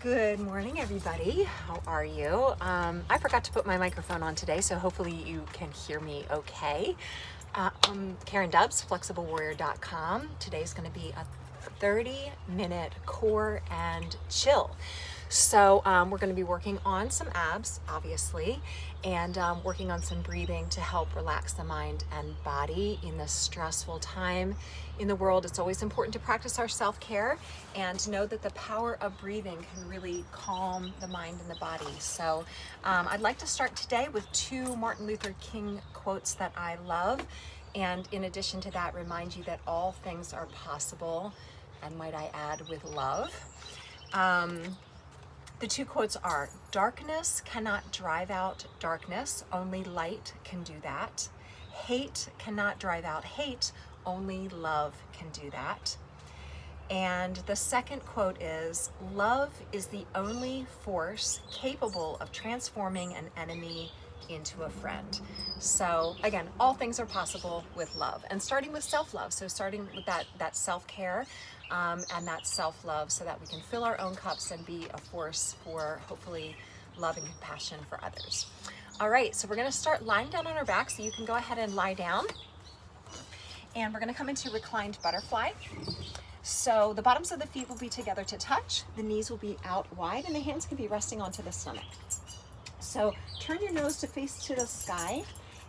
Good morning, everybody. How are you? I forgot to put my microphone on today, so hopefully you can hear me okay. I'm Karen Dubbs, flexiblewarrior.com. Today's going to be a 30-minute core and chill. So we're going to be working on some abs, obviously, and working on some breathing to help relax the mind and body in this stressful time in the world. It's always important to practice our self-care and to know that the power of breathing can really calm the mind and the body. So I'd like to start today with two Martin Luther King quotes that I love. And in addition to that, remind you that all things are possible, and might I add, with love. The two quotes are, "Darkness cannot drive out darkness, only light can do that. Hate cannot drive out hate, only love can do that." And the second quote is, "Love is the only force capable of transforming an enemy into a friend." So again, all things are possible with love, and starting with self-love. So starting with that self-care and that self-love, so that we can fill our own cups and be a force for hopefully love and compassion for others. All right, so we're going to start lying down on our back, so you can go ahead and lie down. And we're going to come into reclined butterfly. So the bottoms of the feet will be together to touch, the knees will be out wide, and the hands can be resting onto the stomach. So turn your nose to face to the sky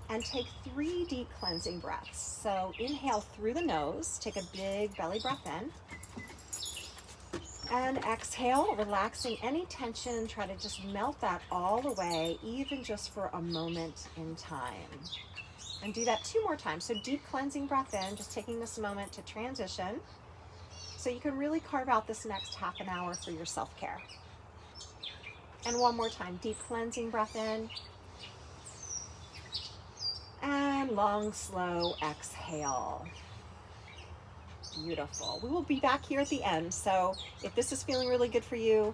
and take 3 deep cleansing breaths. So inhale through the nose, take a big belly breath in. And exhale, relaxing any tension. Try to just melt that all away, even just for a moment in time. And do that 2 more times. So deep cleansing breath in, just taking this moment to transition, so you can really carve out this next half an hour for your self-care. And 1 more time, deep cleansing breath in. And long, slow exhale. Beautiful. We will be back here at the end. So if this is feeling really good for you,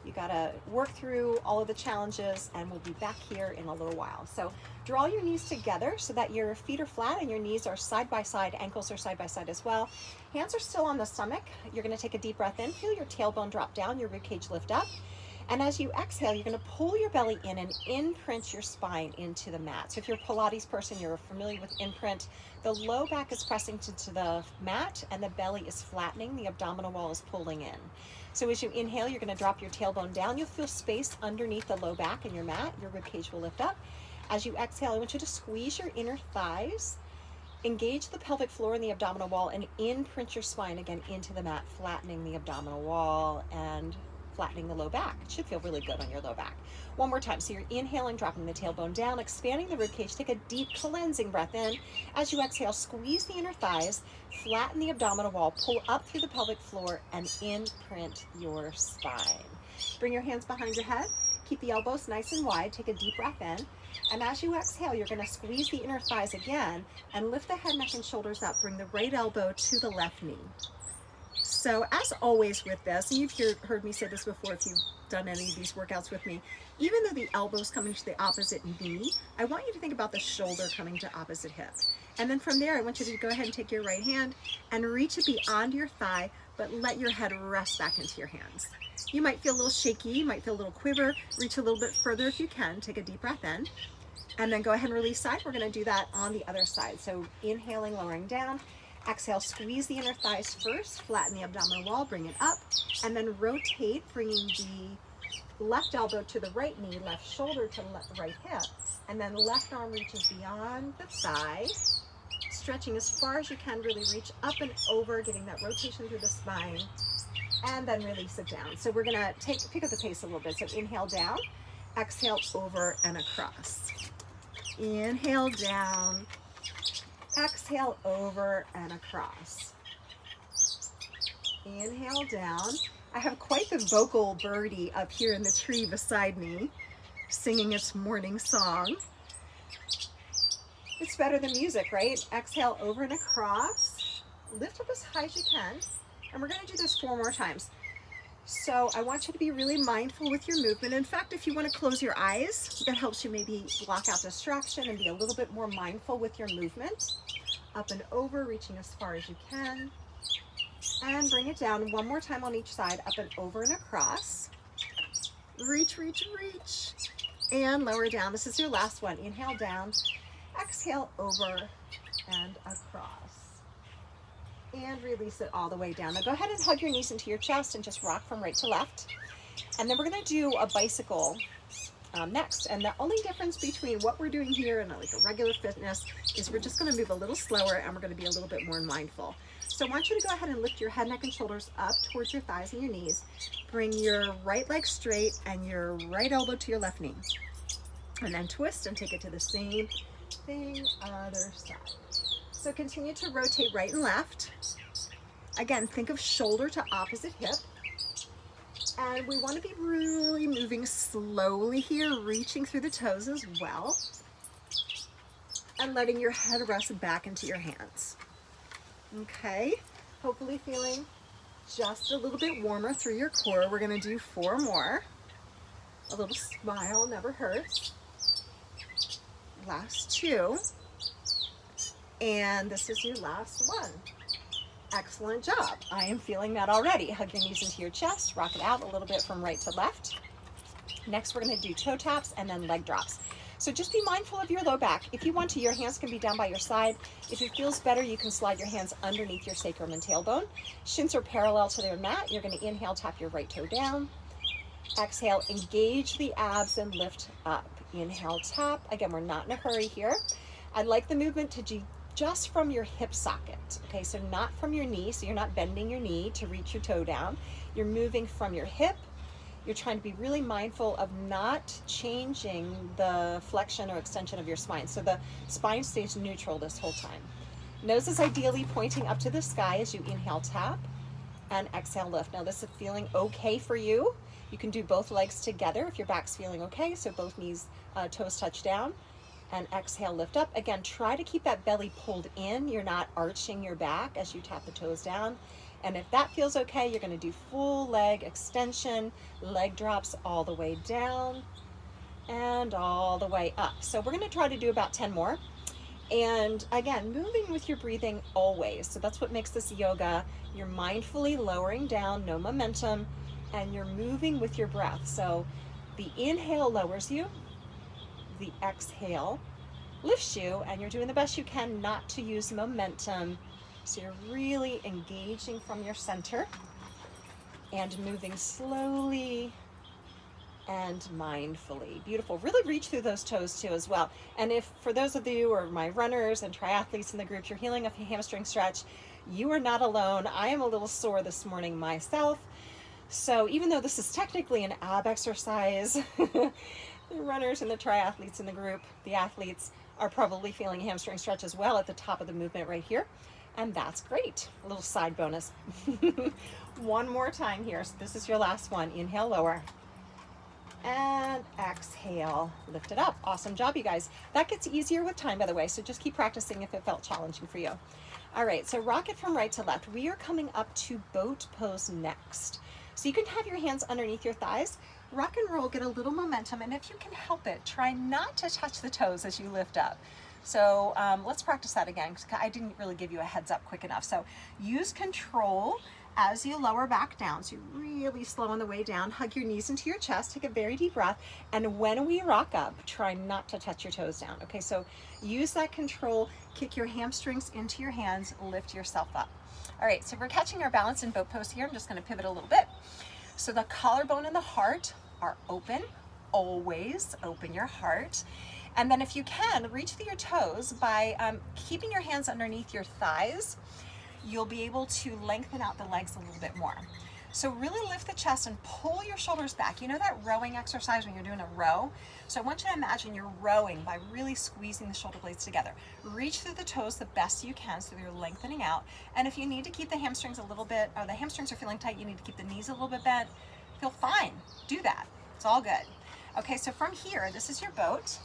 you gotta work through all of the challenges, and we'll be back here in a little while. So draw your knees together so that your feet are flat and your knees are side by side, ankles are side by side as well. Hands are still on the stomach. You're gonna take a deep breath in, feel your tailbone drop down, your ribcage lift up. And as you exhale, you're going to pull your belly in and imprint your spine into the mat. So if you're a Pilates person, you're familiar with imprint. The low back is pressing into the mat and the belly is flattening. The abdominal wall is pulling in. So as you inhale, you're going to drop your tailbone down. You'll feel space underneath the low back in your mat. Your ribcage will lift up. As you exhale, I want you to squeeze your inner thighs, engage the pelvic floor and the abdominal wall, and imprint your spine again into the mat, flattening the abdominal wall and flattening the low back. It should feel really good on your low back. 1 more time. So you're inhaling, dropping the tailbone down, expanding the ribcage. Take a deep cleansing breath in. As you exhale, squeeze the inner thighs, flatten the abdominal wall, pull up through the pelvic floor, and imprint your spine. Bring your hands behind your head. Keep the elbows nice and wide. Take a deep breath in. And as you exhale, you're going to squeeze the inner thighs again and lift the head, neck, and shoulders up. Bring the right elbow to the left knee. So as always with this, and you've heard me say this before if you've done any of these workouts with me, even though the elbow's coming to the opposite knee, I want you to think about the shoulder coming to opposite hip. And then from there, I want you to go ahead and take your right hand and reach it beyond your thigh, but let your head rest back into your hands. You might feel a little shaky, you might feel a little quiver. Reach a little bit further if you can. Take a deep breath in. And then go ahead and release side. We're going to do that on the other side. So inhaling, lowering down. Exhale, squeeze the inner thighs first, flatten the abdominal wall, bring it up, and then rotate, bringing the left elbow to the right knee, left shoulder to the right hip, and then left arm reaches beyond the thigh, stretching as far as you can, really reach up and over, getting that rotation through the spine, and then release it down. So we're gonna pick up the pace a little bit. So inhale down, exhale over and across. Inhale down, exhale over and across. Inhale down. I have quite the vocal birdie up here in the tree beside me, singing its morning song. It's better than music, right? Exhale over and across. Lift up as high as you can. And we're going to do this 4 more times. So I want you to be really mindful with your movement. In fact, if you want to close your eyes, that helps you maybe block out distraction and be a little bit more mindful with your movement. Up and over, reaching as far as you can. And bring it down 1 more time on each side, up and over and across. Reach, reach, reach. And lower down. This is your last one. Inhale down, exhale over and across. And release it all the way down. Now go ahead and hug your knees into your chest and just rock from right to left. And then we're gonna do a bicycle next. And the only difference between what we're doing here and like a regular fitness is we're just gonna move a little slower and we're gonna be a little bit more mindful. So I want you to go ahead and lift your head, neck, and shoulders up towards your thighs and your knees. Bring your right leg straight and your right elbow to your left knee. And then twist and take it to the same thing, other side. So continue to rotate right and left. Again, think of shoulder to opposite hip. And we want to be really moving slowly here, reaching through the toes as well. And letting your head rest back into your hands. Okay, hopefully feeling just a little bit warmer through your core. We're going to do 4 more. A little smile never hurts. Last 2. And this is your last one. Excellent job. I am feeling that already. Hug your knees into your chest, rock it out a little bit from right to left. Next, we're going to do toe taps and then leg drops. So just be mindful of your low back. If you want to, your hands can be down by your side. If it feels better, you can slide your hands underneath your sacrum and tailbone. Shins are parallel to their mat. You're going to inhale, tap your right toe down. Exhale, engage the abs and lift up. Inhale, tap. Again, we're not in a hurry here. I'd like the movement to be just from your hip socket. Okay, so not from your knee. So you're not bending your knee to reach your toe down. You're moving from your hip. You're trying to be really mindful of not changing the flexion or extension of your spine. So the spine stays neutral this whole time. Nose is ideally pointing up to the sky as you inhale, tap, and exhale, lift. Now this is feeling okay for you. You can do both legs together if your back's feeling okay. So both knees, toes touch down, and exhale, lift up. Again, try to keep that belly pulled in. You're not arching your back as you tap the toes down. And if that feels okay, you're going to do full leg extension, leg drops all the way down and all the way up. So we're going to try to do about 10 more. And again, moving with your breathing always. So that's what makes this yoga. You're mindfully lowering down, no momentum, and you're moving with your breath. So the inhale lowers you, the exhale lifts you, and you're doing the best you can not to use momentum. So you're really engaging from your center and moving slowly and mindfully. Beautiful. Really reach through those toes too as well. And if for those of you who are my runners and triathletes in the group, you're healing a hamstring stretch, you are not alone. I am a little sore this morning myself. So even though this is technically an ab exercise, the runners and the triathletes in the group, the athletes, are probably feeling a hamstring stretch as well at the top of the movement right here. And that's great. A little side bonus. One more time here. So this is your last one. Inhale, lower. And exhale, lift it up. Awesome job, you guys. That gets easier with time, by the way, so just keep practicing if it felt challenging for you. All right, so rock it from right to left. We are coming up to boat pose next. So you can have your hands underneath your thighs, rock and roll, get a little momentum, and if you can help it, try not to touch the toes as you lift up. So let's practice that again, because I didn't really give you a heads up quick enough. So use control as you lower back down. So you're really slow on the way down. Hug your knees into your chest, take a very deep breath. And when we rock up, try not to touch your toes down. Okay, so use that control, kick your hamstrings into your hands, lift yourself up. All right, so we're catching our balance in boat pose here. I'm just gonna pivot a little bit. So the collarbone and the heart are open. Always open your heart. And then if you can, reach through your toes by keeping your hands underneath your thighs. You'll be able to lengthen out the legs a little bit more. So really lift the chest and pull your shoulders back. You know that rowing exercise when you're doing a row? So I want you to imagine you're rowing by really squeezing the shoulder blades together. Reach through the toes the best you can so you're lengthening out. And if you need to keep the hamstrings a little bit, or the hamstrings are feeling tight, you need to keep the knees a little bit bent, feel fine. Do that. It's all good. Okay, so from here, this is your boat.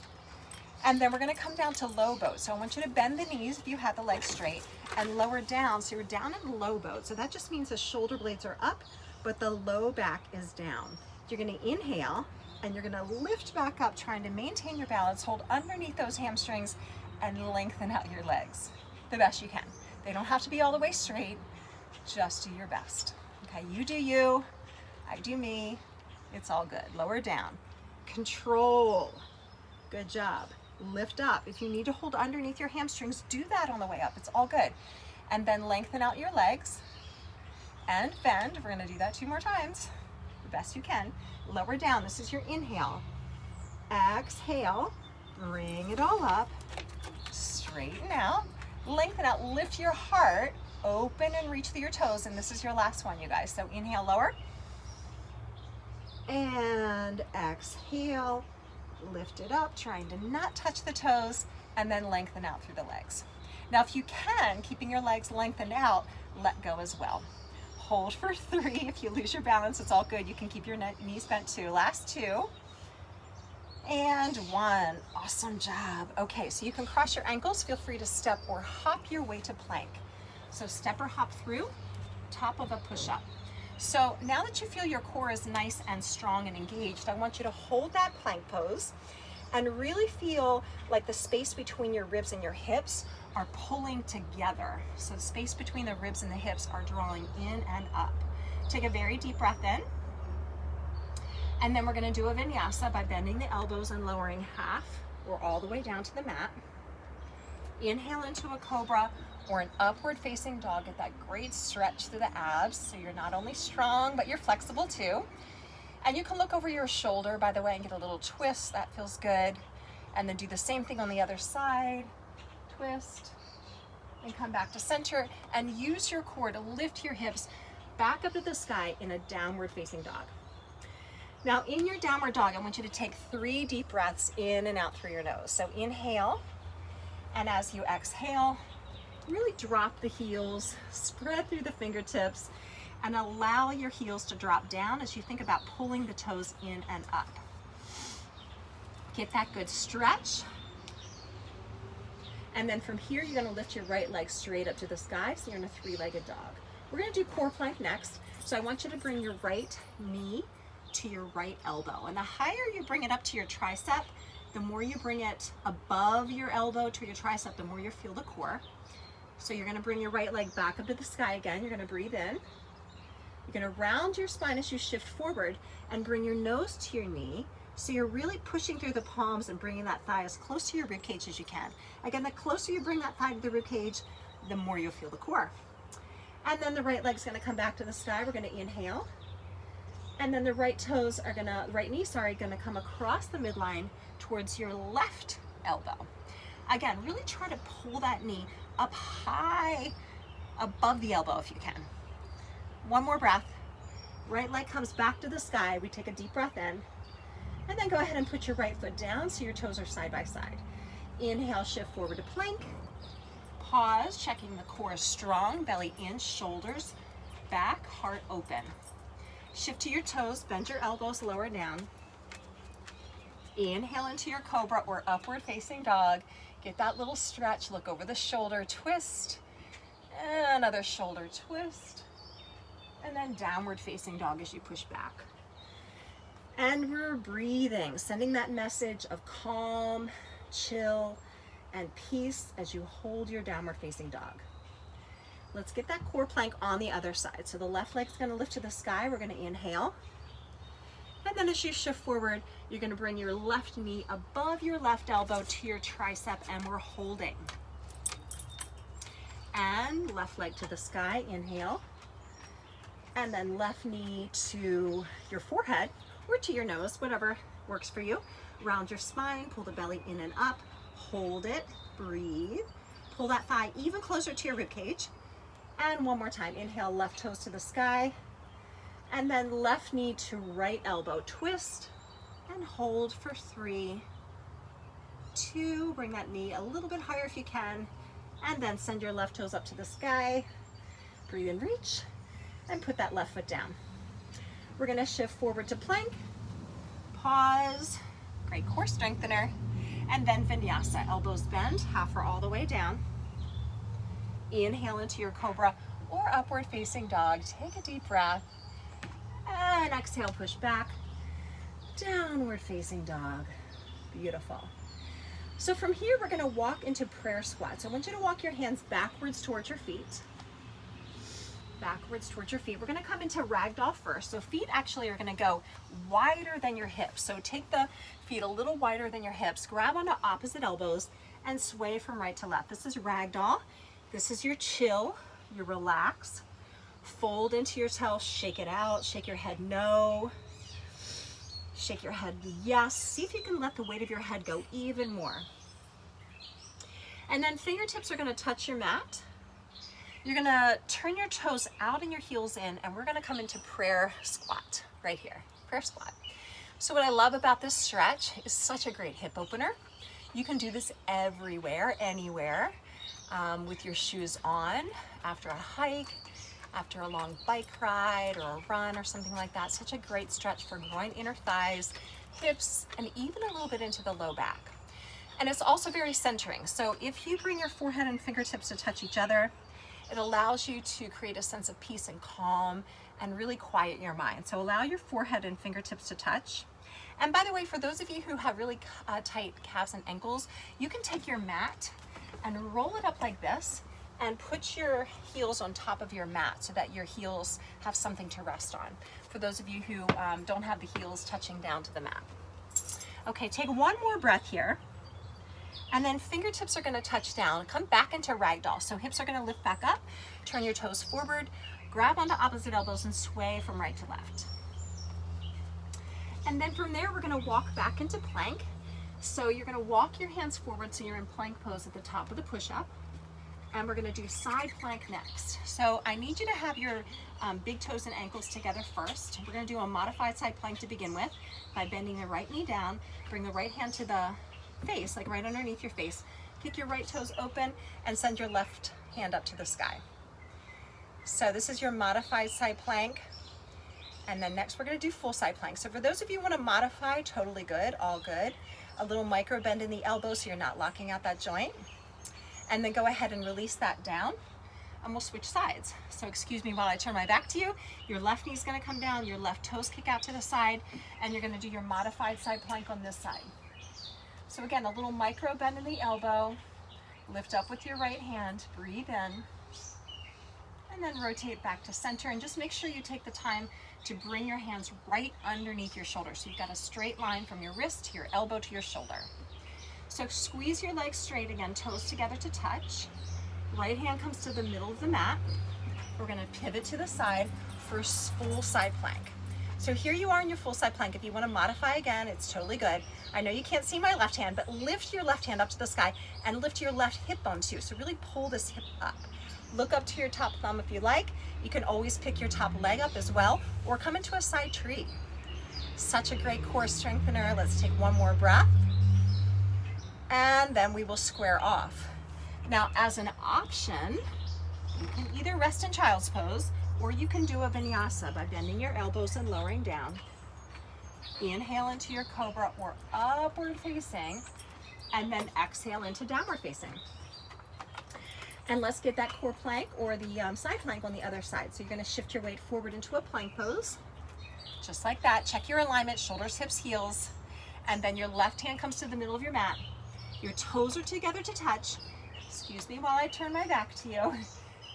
And then we're gonna come down to low boat. So I want you to bend the knees if you have the legs straight and lower down. So you're down in low boat. So that just means the shoulder blades are up, but the low back is down. You're gonna inhale and you're gonna lift back up, trying to maintain your balance, hold underneath those hamstrings and lengthen out your legs the best you can. They don't have to be all the way straight, just do your best. Okay, you do you, I do me, It's all good. Lower down. Control. Good job. Lift up. If you need to hold underneath your hamstrings, do that on the way up. It's all good. And then lengthen out your legs and bend. We're going to do that 2 more times, the best you can. Lower down. This is your inhale. Exhale. Bring it all up. Straighten out. Lengthen out. Lift your heart. Open and reach through your toes. And this is your last one, you guys. So inhale, lower. And exhale. Lift it up, trying to not touch the toes, and then lengthen out through the legs. Now, if you can, keeping your legs lengthened out, let go as well. Hold for 3. If you lose your balance, it's all good. You can keep your knees bent too. Last 2. And 1. Awesome job. Okay, so you can cross your ankles. Feel free to step or hop your way to plank. So step or hop through, top of a push-up. So now that you feel your core is nice and strong and engaged, I want you to hold that plank pose and really feel like the space between your ribs and your hips are pulling together. So the space between the ribs and the hips are drawing in and up. Take a very deep breath in. And then we're going to do a vinyasa by bending the elbows and lowering half or all the way down to the mat. Inhale into a cobra or an upward facing dog. Get that great stretch through the abs, so you're not only strong, but you're flexible too. And you can look over your shoulder, by the way, and get a little twist. That feels good. And then do the same thing on the other side. Twist, and come back to center, and use your core to lift your hips back up to the sky in a downward facing dog. Now, in your downward dog, I want you to take 3 deep breaths in and out through your nose. So inhale, and as you exhale, really drop the heels, spread through the fingertips, and allow your heels to drop down as you think about pulling the toes in and up. Get that good stretch. And then from here, you're going to lift your right leg straight up to the sky, so you're in a 3-legged dog. We're going to do core plank next. So I want you to bring your right knee to your right elbow. And the higher you bring it up to your tricep, the more you bring it above your elbow to your tricep, the more you feel the core. So you're going to bring your right leg back up to the sky again. You're going to breathe in. You're going to round your spine as you shift forward and bring your nose to your knee. So you're really pushing through the palms and bringing that thigh as close to your rib cage as you can. Again, the closer you bring that thigh to the rib cage, the more you'll feel the core. And then the right leg's going to come back to the sky. We're going to inhale. And then the right knee, going to come across the midline towards your left elbow. Again, really try to pull that knee up high above the elbow if you can. One more breath. Right leg comes back to the sky. We take a deep breath in. And then go ahead and put your right foot down so your toes are side by side. Inhale, shift forward to plank. Pause, checking the core is strong, belly in, shoulders back, heart open. Shift to your toes, bend your elbows, lower down. Inhale into your cobra or upward facing dog. Get that little stretch, look over the shoulder, twist. Another shoulder twist. And then downward facing dog as you push back. And we're breathing, sending that message of calm, chill, and peace as you hold your downward facing dog. Let's get that core plank on the other side. So the left leg's going to lift to the sky. We're going to inhale. And then as you shift forward, you're going to bring your left knee above your left elbow to your tricep, and we're holding. And left leg to the sky, inhale. And then left knee to your forehead or to your nose, whatever works for you. Round your spine, pull the belly in and up, hold it, breathe. Pull that thigh even closer to your rib cage. And one more time, inhale, left toes to the sky. And then left knee to right elbow, twist and hold for 3, 2, bring that knee a little bit higher if you can, and then send your left toes up to the sky. Breathe and reach, and put that left foot down. We're gonna shift forward to plank, pause, great core strengthener, and then vinyasa, elbows bend, half or all the way down. Inhale into your cobra or upward facing dog. Take a deep breath. And exhale, push back. Downward facing dog. Beautiful. So from here, we're gonna walk into prayer squats. I want you to walk your hands backwards towards your feet. backwards towards your feet. We're gonna come into Ragdoll first. So feet actually are gonna go wider than your hips. So take the feet a little wider than your hips, grab onto opposite elbows, and sway from right to left. This is Ragdoll. This is your chill, your relax. Fold into your tail, shake it out, shake your head no. Shake your head yes. See if you can let the weight of your head go even more. And then fingertips are gonna touch your mat. You're gonna turn your toes out and your heels in, and we're gonna come into prayer squat right here, prayer squat. So what I love about this stretch is such a great hip opener. You can do this everywhere, anywhere, with your shoes on, after a hike, after a long bike ride or a run or something like that. Such a great stretch for groin, inner thighs, hips, and even a little bit into the low back. And it's also very centering. So if you bring your forehead and fingertips to touch each other, it allows you to create a sense of peace and calm and really quiet your mind. So allow your forehead and fingertips to touch. And by the way, for those of you who have really tight calves and ankles, you can take your mat and roll it up like this and put your heels on top of your mat so that your heels have something to rest on. For those of you who don't have the heels touching down to the mat. Okay, take one more breath here. And then fingertips are gonna touch down. Come back into Ragdoll. So hips are gonna lift back up, turn your toes forward, grab onto opposite elbows and sway from right to left. And then from there, we're gonna walk back into plank. So you're gonna walk your hands forward so you're in plank pose at the top of the push-up. And we're gonna do side plank next. So I need you to have your big toes and ankles together first. We're gonna do a modified side plank to begin with by bending the right knee down, bring the right hand to the face, like right underneath your face. Kick your right toes open and send your left hand up to the sky. So this is your modified side plank. And then next we're gonna do full side plank. So for those of you who wanna modify, totally good, all good. A little micro bend in the elbow so you're not locking out that joint. And then go ahead and release that down and we'll switch sides. So excuse me while I turn my back to you. Your left knee's gonna come down, your left toes kick out to the side, and you're gonna do your modified side plank on this side. So again, a little micro bend in the elbow, lift up with your right hand, breathe in, and then rotate back to center. And just make sure you take the time to bring your hands right underneath your shoulder. So you've got a straight line from your wrist to your elbow to your shoulder. So squeeze your legs straight again, toes together to touch. Right hand comes to the middle of the mat. We're gonna pivot to the side for a full side plank. So here you are in your full side plank. If you want to modify again, it's totally good. I know you can't see my left hand, but lift your left hand up to the sky and lift your left hip bone too. So really pull this hip up. Look up to your top thumb if you like. You can always pick your top leg up as well, or come into a side tree. Such a great core strengthener. Let's take one more breath. And then we will square off. Now, as an option, you can either rest in child's pose, or you can do a vinyasa by bending your elbows and lowering down. Inhale into your cobra or upward facing, and then exhale into downward facing. And let's get that core plank or the side plank on the other side. So you're gonna shift your weight forward into a plank pose, just like that. Check your alignment, shoulders, hips, heels, and then your left hand comes to the middle of your mat. Your toes are together to touch. Excuse me while I turn my back to you.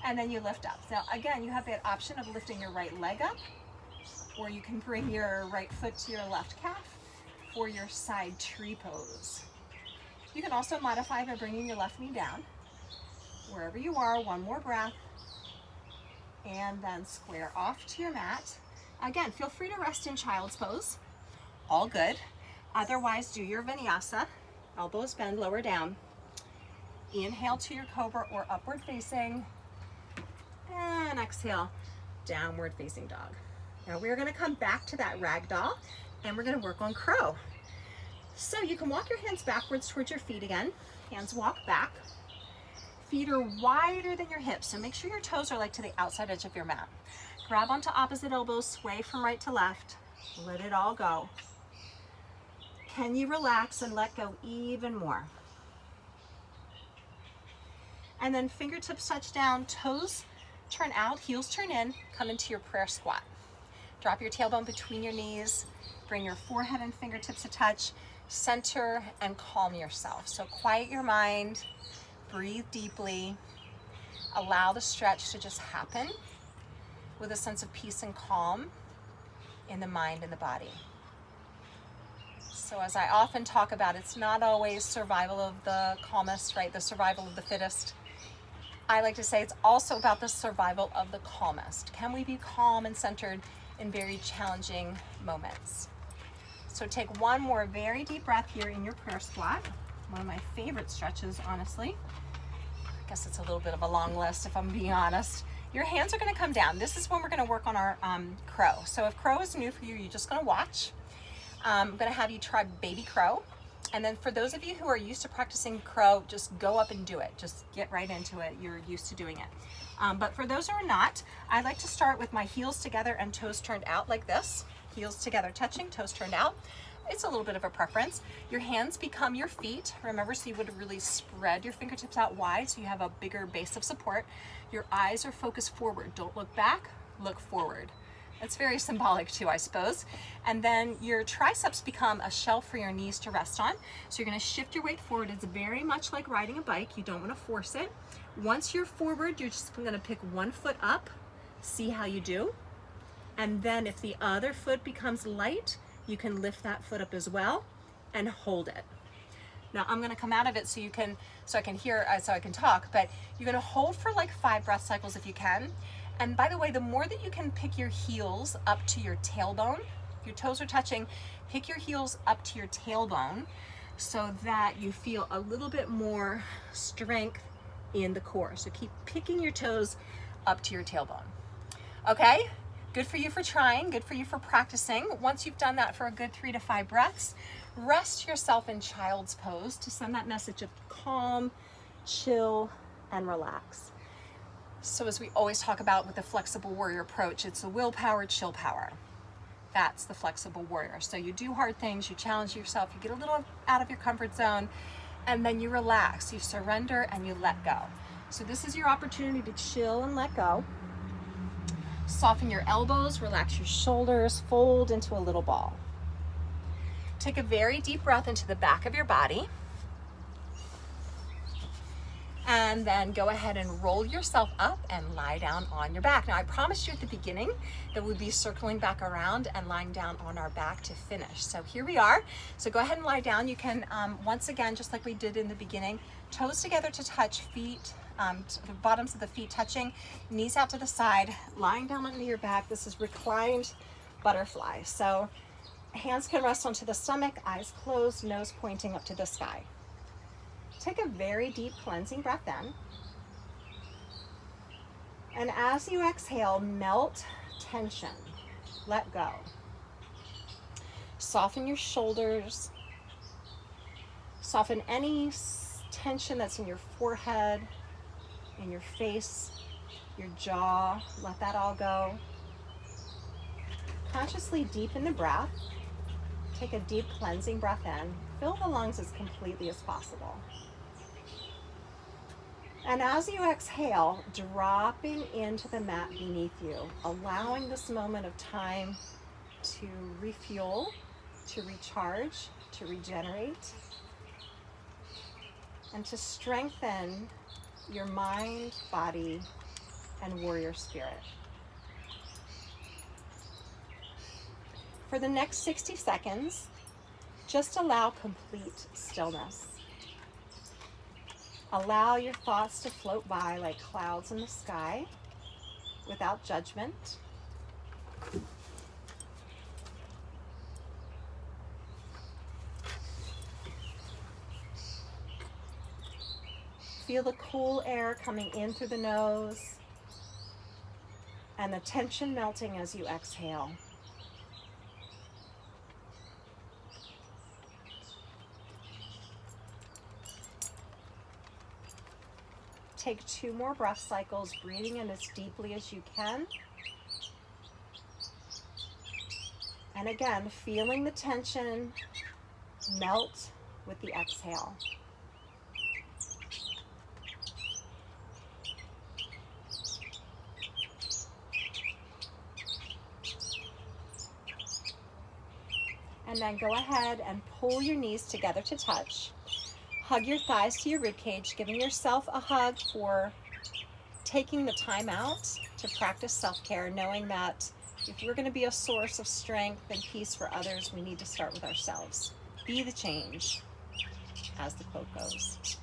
And then you lift up. Now again, you have that option of lifting your right leg up, or you can bring your right foot to your left calf for your side tree pose. You can also modify by bringing your left knee down. Wherever you are, one more breath, and then square off to your mat. Again, feel free to rest in child's pose. All good. Otherwise, do your vinyasa. Elbows bend, lower down. Inhale to your cobra or upward facing. And exhale, downward facing dog. Now we're gonna come back to that ragdoll and we're gonna work on crow. So you can walk your hands backwards towards your feet again. Hands walk back. Feet are wider than your hips, so make sure your toes are like to the outside edge of your mat. Grab onto opposite elbows, sway from right to left. Let it all go. Can you relax and let go even more? And then fingertips touch down, toes turn out, heels turn in, come into your prayer squat. Drop your tailbone between your knees, bring your forehead and fingertips to touch, center and calm yourself. So quiet your mind, breathe deeply, allow the stretch to just happen. with a sense of peace and calm in the mind and the body. So as I often talk about, it's not always survival of the calmest, right? The survival of the fittest. I like to say it's also about the survival of the calmest. Can we be calm and centered in very challenging moments? So take one more very deep breath here in your prayer squat. One of my favorite stretches, honestly. I guess it's a little bit of a long list if I'm being honest. Your hands are going to come down. This is when we're going to work on our crow. So if crow is new for you, you're just going to watch. I'm going to have you try baby crow. And then for those of you who are used to practicing crow, just go up and do it. Just get right into it. You're used to doing it. But for those who are not, I like to start with my heels together and toes turned out like this. Heels together touching, toes turned out. It's a little bit of a preference. Your hands become your feet. Remember, so you would really spread your fingertips out wide so you have a bigger base of support. Your eyes are focused forward. Don't look back, look forward. That's very symbolic too, I suppose. And then your triceps become a shelf for your knees to rest on. So you're gonna shift your weight forward. It's very much like riding a bike. You don't wanna force it. Once you're forward, you're just gonna pick one foot up, see how you do. And then if the other foot becomes light, you can lift that foot up as well and hold it. Now I'm gonna come out of it so I can talk, but you're gonna hold for like 5 breath cycles if you can. And by the way, the more that you can pick your heels up to your tailbone, if your toes are touching, pick your heels up to your tailbone so that you feel a little bit more strength in the core. So keep picking your toes up to your tailbone. Okay? Good for you for trying, good for you for practicing. Once you've done that for a good 3 to 5 breaths, rest yourself in child's pose to send that message of calm, chill, and relax. So as we always talk about with the flexible warrior approach, it's the willpower, chill power. That's the flexible warrior. So you do hard things, you challenge yourself, you get a little out of your comfort zone, and then you relax, you surrender, and you let go. So this is your opportunity to chill and let go. Soften your elbows, relax your shoulders, fold into a little ball. Take a very deep breath into the back of your body. And then go ahead and roll yourself up and lie down on your back. Now I promised you at the beginning that we'd be circling back around and lying down on our back to finish. So here we are. So go ahead and lie down. You can, once again, just like we did in the beginning, toes together to touch, feet, the bottoms of the feet touching, knees out to the side, lying down onto your back. This is reclined butterfly. So hands can rest onto the stomach, eyes closed, nose pointing up to the sky. Take a very deep cleansing breath in. And as you exhale, melt tension. Let go. Soften your shoulders. Soften any tension that's in your forehead, in your face, your jaw. Let that all go. Consciously deepen the breath. Take a deep cleansing breath in. Fill the lungs as completely as possible. And as you exhale, dropping into the mat beneath you, allowing this moment of time to refuel, to recharge, to regenerate, and to strengthen your mind, body, and warrior spirit. For the next 60 seconds, just allow complete stillness. Allow your thoughts to float by like clouds in the sky without judgment. Feel the cool air coming in through the nose and the tension melting as you exhale. Take 2 more breath cycles, breathing in as deeply as you can. And again, feeling the tension melt with the exhale. And then go ahead and pull your knees together to touch. Hug your thighs to your ribcage, giving yourself a hug for taking the time out to practice self-care, knowing that if we're going to be a source of strength and peace for others, we need to start with ourselves. Be the change, as the quote goes.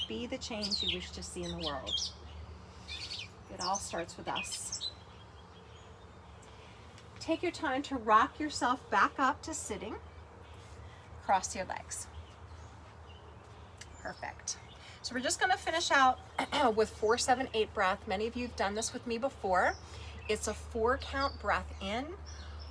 Be the change you wish to see in the world. It all starts with us. Take your time to rock yourself back up to sitting. Cross your legs. Perfect. So we're just going to finish out with 4-7-8 breath. Many of you have done this with me before. It's a 4-count breath in,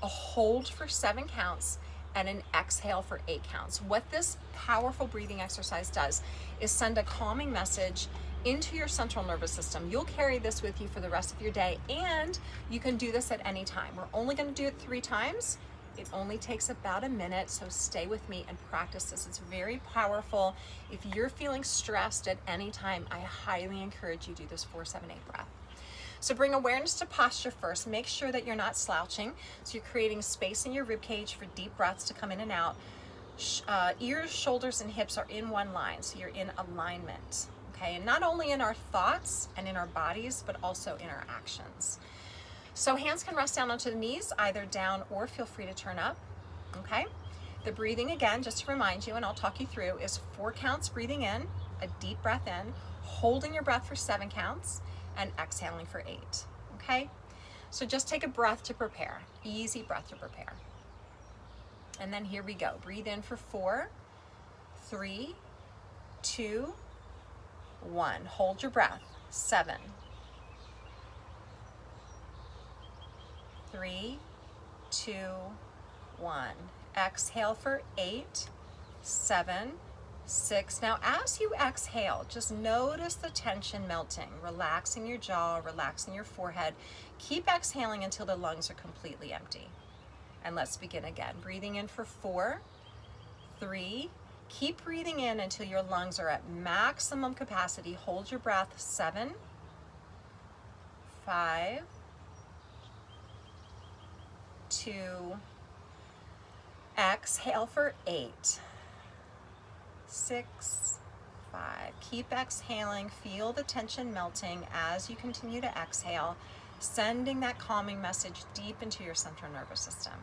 a hold for 7 counts, and an exhale for 8 counts. What this powerful breathing exercise does is send a calming message into your central nervous system. You'll carry this with you for the rest of your day, and you can do this at any time. We're only going to do it 3 times. It only takes about a minute, so stay with me and practice this. It's very powerful. If you're feeling stressed at any time, I highly encourage you to do this 4-7-8 breath. So bring awareness to posture first. Make sure that you're not slouching. So you're creating space in your rib cage for deep breaths to come in and out. Ears, shoulders, and hips are in one line, so you're in alignment. Okay, and not only in our thoughts and in our bodies, but also in our actions. So hands can rest down onto the knees, either down or feel free to turn up, okay? The breathing, again, just to remind you, and I'll talk you through, is 4 counts breathing in, a deep breath in, holding your breath for 7 counts, and exhaling for 8, okay? So just take a breath to prepare, easy breath to prepare. And then here we go. Breathe in for 4, 3, 2, 1. Hold your breath, 7, 3, 2, 1. Exhale for 8, 7, 6. Now as you exhale, just notice the tension melting, relaxing your jaw, relaxing your forehead. Keep exhaling until the lungs are completely empty. And let's begin again. Breathing in for 4, 3. Keep breathing in until your lungs are at maximum capacity. Hold your breath, 7, 5, 2, exhale for 8, 6, 5. Keep exhaling, feel the tension melting as you continue to exhale, sending that calming message deep into your central nervous system.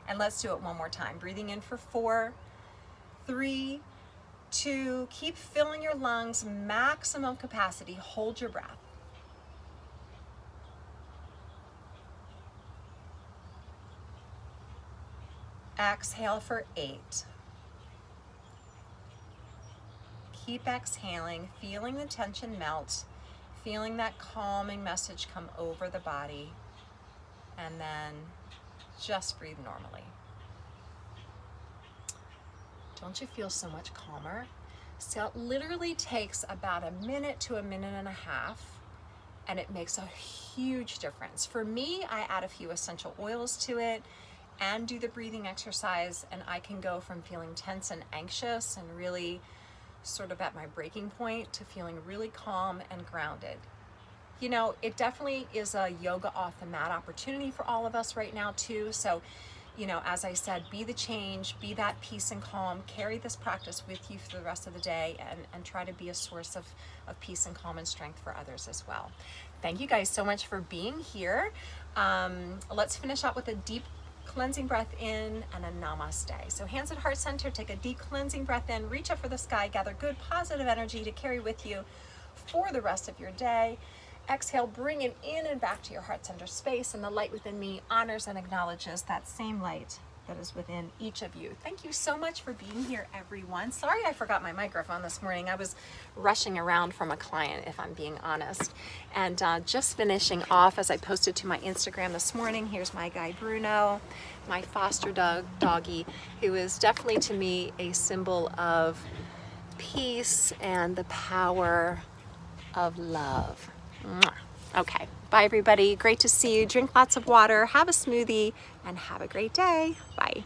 And let's do it one more time. Breathing in for 4, 3, 2, keep filling your lungs, maximum capacity, hold your breath. Exhale for 8. Keep exhaling, feeling the tension melt, feeling that calming message come over the body, and then just breathe normally. Don't you feel so much calmer? So it literally takes about a minute to a minute and a half, and it makes a huge difference. For me, I add a few essential oils to it and do the breathing exercise, and I can go from feeling tense and anxious and really sort of at my breaking point to feeling really calm and grounded. You know, it definitely is a yoga off the mat opportunity for all of us right now too. So, you know, as I said, be the change, be that peace and calm, carry this practice with you for the rest of the day, and try to be a source of peace and calm and strength for others as well. Thank you guys so much for being here. Let's finish out with a deep cleansing breath in and a namaste. So hands at heart center, take a deep cleansing breath in, reach up for the sky, gather good positive energy to carry with you for the rest of your day. Exhale, bring it in and back to your heart center space, and the light within me honors and acknowledges that same light that is within each of you. Thank you so much for being here, everyone. Sorry I forgot my microphone this morning. I was rushing around from a client, if I'm being honest. And just finishing off, as I posted to my Instagram this morning, here's my guy Bruno, my foster doggy, who is definitely to me a symbol of peace and the power of love. Mwah. Okay, bye everybody. Great to see you. Drink lots of water, have a smoothie, and have a great day. Bye.